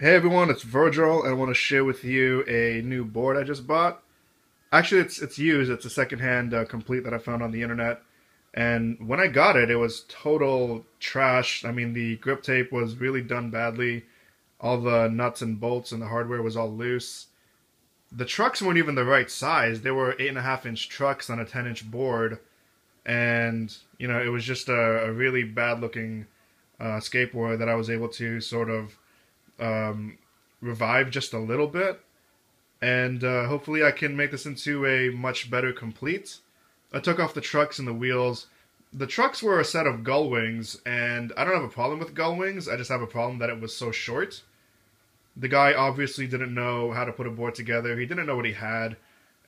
Hey everyone, it's Virgil, and I want to share with you a new board I just bought. Actually, it's used. It's a secondhand complete that I found on the internet. And when I got it, it was total trash. I mean, the grip tape was really done badly. All the nuts and bolts and the hardware was all loose. The trucks weren't even the right size. They were 8.5-inch trucks on a 10-inch board, and it was just a really bad looking skateboard that I was able to sort of revive just a little bit, and hopefully I can make this into a much better complete. I took off the trucks and the wheels. The trucks were a set of gull wings, and I don't have a problem with gull wings. I just have a problem that it was so short. The guy obviously didn't know how to put a board together. He didn't know what he had,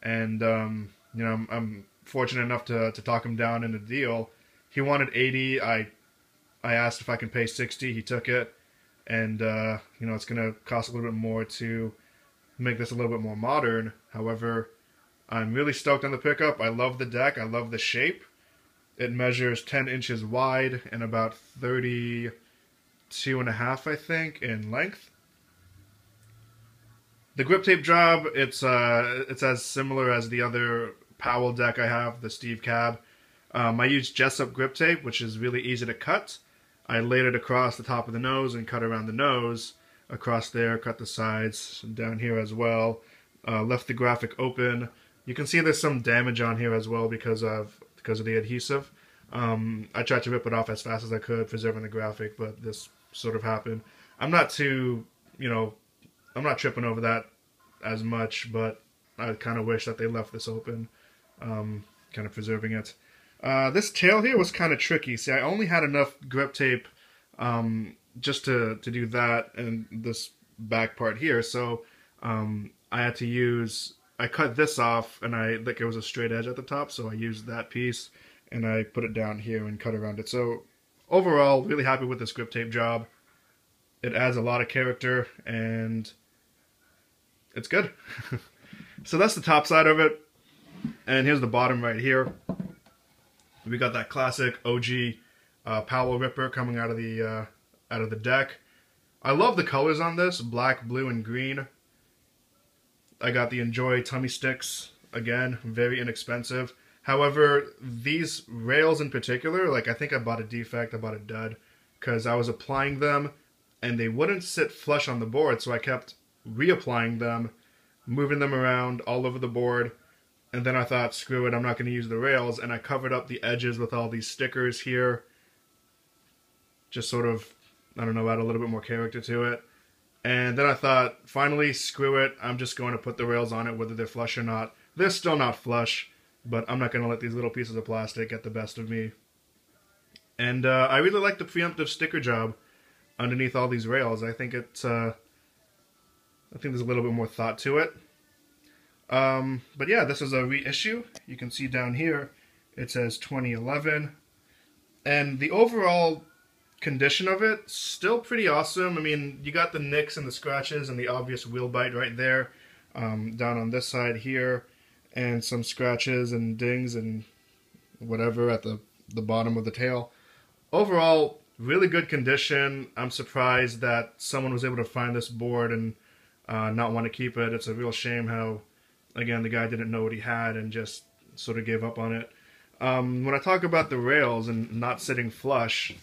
and I'm fortunate enough to talk him down in a deal. He wanted 80. I asked if I can pay 60. He took it. And, it's going to cost a little bit more to make this a little bit more modern. However, I'm really stoked on the pickup. I love the deck. I love the shape. It measures 10 inches wide and about 32.5, I think, in length. The grip tape job, it's as similar as the other Powell deck I have, the Steve Cab. I use Jessup grip tape, which is really easy to cut. I laid it across the top of the nose and cut around the nose, across there, cut the sides, down here as well. Left the graphic open. You can see there's some damage on here as well because of the adhesive. I tried to rip it off as fast as I could, preserving the graphic, but this sort of happened. I'm not too, I'm not tripping over that as much, but I kind of wish that they left this open, kind of preserving it. This tail here was kind of tricky. See, I only had enough grip tape just to do that and this back part here. So I had to use, I cut this off, and it was a straight edge at the top, so I used that piece and I put it down here and cut around it. So overall, really happy with this grip tape job. It adds a lot of character and it's good. So that's the top side of it, and here's the bottom right here. We got that classic OG Powell Ripper coming out of the deck. I love the colors on this, black, blue, and green. I got the Enjoy tummy sticks, again, very inexpensive. However, these rails in particular, I think I bought a defect, I bought a dud, because I was applying them and they wouldn't sit flush on the board, so I kept reapplying them, moving them around all over the board. And then I thought, screw it, I'm not going to use the rails, and I covered up the edges with all these stickers here. Just sort of, I don't know, add a little bit more character to it. And then I thought, finally, screw it, I'm just going to put the rails on it, whether they're flush or not. They're still not flush, but I'm not going to let these little pieces of plastic get the best of me. And I really like the preemptive sticker job underneath all these rails. I think there's a little bit more thought to it. But yeah, this is a reissue. You can see down here it says 2011, and the overall condition of it still pretty awesome. I mean, you got the nicks and the scratches and the obvious wheel bite right there, down on this side here, and some scratches and dings and whatever at the bottom of the tail. Overall, really good condition. I'm surprised that someone was able to find this board and not want to keep it. It's a real shame how, again, the guy didn't know what he had and just sort of gave up on it. When I talk about the rails and not sitting flush,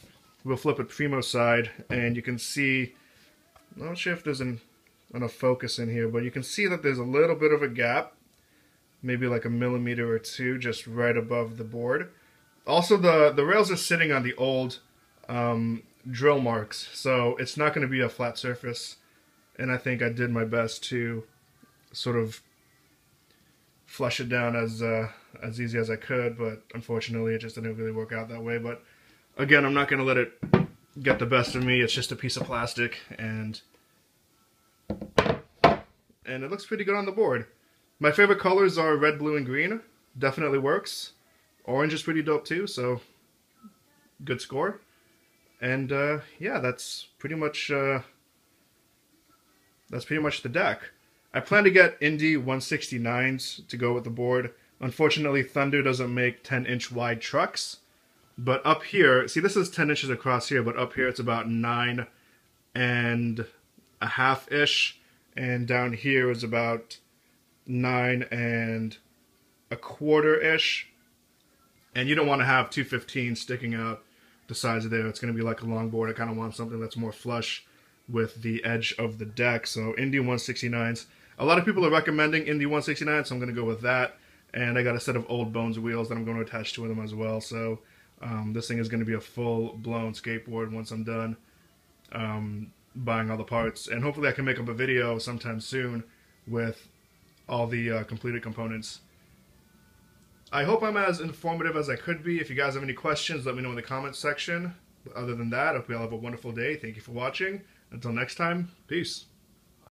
we'll flip it primo side, and you can see, I'm not sure if there's enough focus in here, but you can see that there's a little bit of a gap, maybe like a millimeter or two, just right above the board. Also, the rails are sitting on the old drill marks, so it's not going to be a flat surface, and I think I did my best to sort of flush it down as easy as I could, but unfortunately it just didn't really work out that way. But again, I'm not going to let it get the best of me. It's just a piece of plastic, and it looks pretty good on the board. My favorite colors are red, blue, and green. Definitely works. Orange is pretty dope too, so good score. And yeah, that's pretty much the deck. I plan to get Indy 169s to go with the board. Unfortunately, Thunder doesn't make 10-inch wide trucks. But up here, see, this is 10 inches across here, but up here it's about 9, and 9.5-ish, and down here is about 9.25-ish. And you don't want to have 215 sticking out the sides of there. It's going to be like a longboard. I kind of want something that's more flush with the edge of the deck. So Indy 169s. A lot of people are recommending Indy 169s, so I'm going to go with that. And I got a set of Old Bones wheels that I'm going to attach to them as well. So this thing is going to be a full-blown skateboard once I'm done buying all the parts. And hopefully I can make up a video sometime soon with all the completed components. I hope I'm as informative as I could be. If you guys have any questions, let me know in the comments section. But other than that, I hope you all have a wonderful day. Thank you for watching. Until next time, peace.